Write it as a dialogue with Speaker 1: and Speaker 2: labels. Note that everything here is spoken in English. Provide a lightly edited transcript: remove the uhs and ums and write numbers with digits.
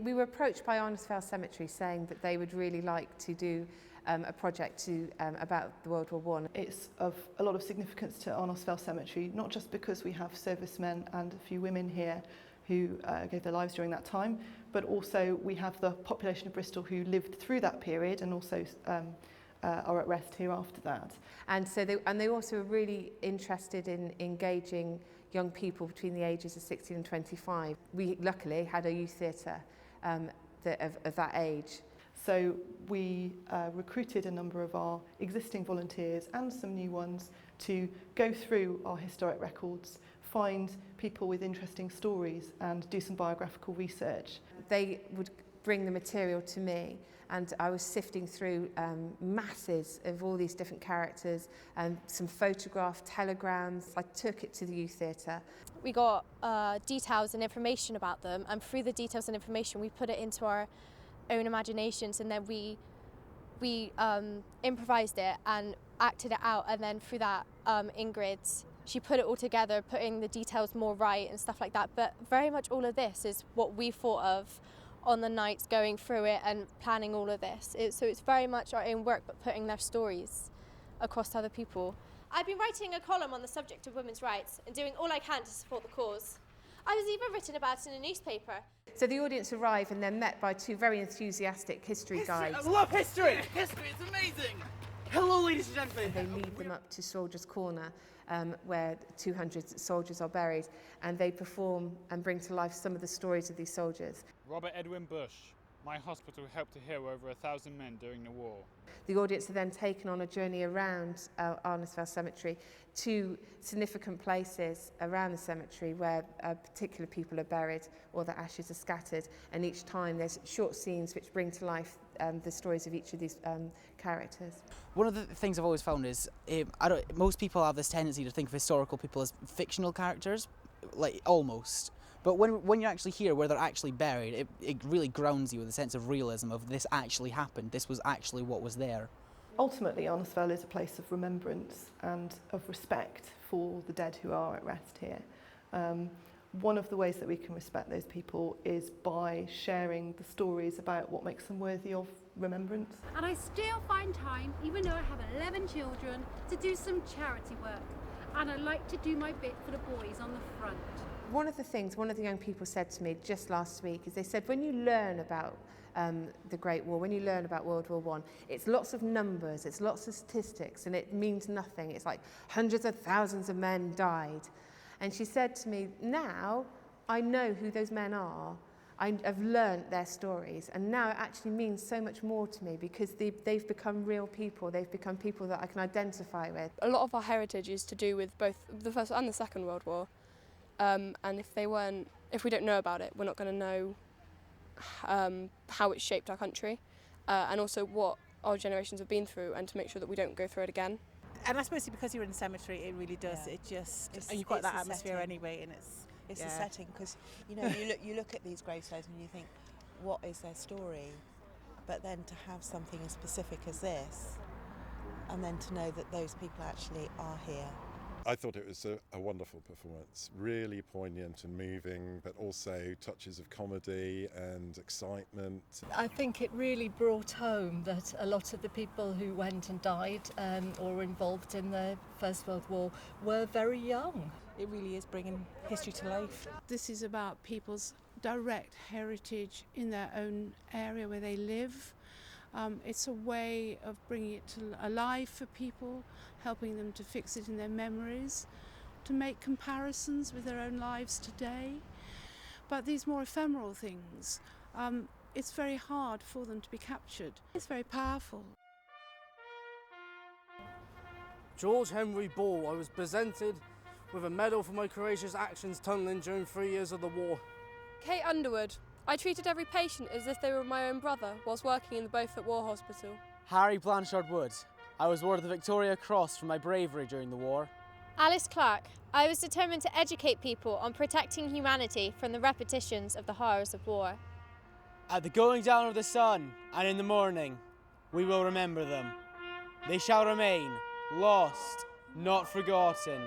Speaker 1: We were approached by Arnos Vale Cemetery saying that they would really like to do a project about the World War I.
Speaker 2: It's of a lot of significance to Arnos Vale Cemetery, not just because we have servicemen and a few women here who gave their lives during that time, but also we have the population of Bristol who lived through that period and also are at rest here after that.
Speaker 1: And so they also were really interested in engaging young people between the ages of 16 and 25. We luckily had a youth theatre of that age.
Speaker 2: So we recruited a number of our existing volunteers and some new ones to go through our historic records, find people with interesting stories and do some biographical research.
Speaker 1: They would bring the material to me and I was sifting through masses of all these different characters and some photographed telegrams. I took it to the youth theatre.
Speaker 3: We got details and information about them, and through the details and information we put it into our own imaginations, and then we improvised it and acted it out, and then through that Ingrid, she put it all together, putting the details more right and stuff like that. But very much all of this is what we thought of on the nights going through it and planning all of this. So it's very much our own work, but putting their stories across to other people. I've been writing a column on the subject of women's rights and doing all I can to support the cause. I was even written about in a newspaper.
Speaker 1: So the audience arrive and they're met by two very enthusiastic history guides.
Speaker 4: I love history! History, it's amazing! Hello, ladies and gentlemen.
Speaker 1: They lead them up to Soldiers' Corner, where 200 soldiers are buried, and they perform and bring to life some of the stories of these soldiers.
Speaker 5: Robert Edwin Bush. My hospital helped to heal over 1,000 men during the war.
Speaker 1: The audience are then taken on a journey around Arnos Vale Cemetery to significant places around the cemetery where particular people are buried or their ashes are scattered, and each time there's short scenes which bring to life the stories of each of these characters.
Speaker 6: One of the things I've always found is most people have this tendency to think of historical people as fictional characters, like almost. But when you actually hear where they're actually buried, it really grounds you with a sense of realism of this actually happened, this was actually what was there.
Speaker 2: Ultimately, Arnos Vale is a place of remembrance and of respect for the dead who are at rest here. One of the ways that we can respect those people is by sharing the stories about what makes them worthy of remembrance.
Speaker 7: And I still find time, even though I have 11 children, to do some charity work. And I like to do my bit for the boys on the front.
Speaker 1: One of the things one of the young people said to me just last week is they said when you learn about the Great War, when you learn about World War I, it's lots of numbers, it's lots of statistics, and it means nothing. It's like hundreds of thousands of men died. And she said to me, now I know who those men are. I've learnt their stories, and now it actually means so much more to me because they've become real people. They've become people that I can identify with.
Speaker 8: A lot of our heritage is to do with both the First and the Second World War. And if we don't know about it, we're not going to know how it shaped our country, and also what our generations have been through, and to make sure that we don't go through it again.
Speaker 9: And I suppose because you're in the cemetery, it really does. Yeah. And you've got that atmosphere anyway, and it's
Speaker 10: the setting, because you look at these gravestones and you think, what is their story? But then to have something as specific as this, and then to know that those people actually are here.
Speaker 11: I thought it was a wonderful performance, really poignant and moving, but also touches of comedy and excitement.
Speaker 12: I think it really brought home that a lot of the people who went and died or were involved in the First World War were very young.
Speaker 9: It really is bringing history to life.
Speaker 13: This is about people's direct heritage in their own area where they live. It's a way of bringing it alive for people, helping them to fix it in their memories, to make comparisons with their own lives today. But these more ephemeral things, it's very hard for them to be captured. It's very powerful.
Speaker 14: George Henry Ball, I was presented with a medal for my courageous actions tunnelling during 3 years of the war.
Speaker 8: Kate Underwood. I treated every patient as if they were my own brother whilst working in the Beaufort War Hospital.
Speaker 15: Harry Blanchard Wood. I was awarded the Victoria Cross for my bravery during the war.
Speaker 3: Alice Clark. I was determined to educate people on protecting humanity from the repetitions of the horrors of war.
Speaker 15: At the going down of the sun and in the morning, we will remember them. They shall remain, lost, not forgotten.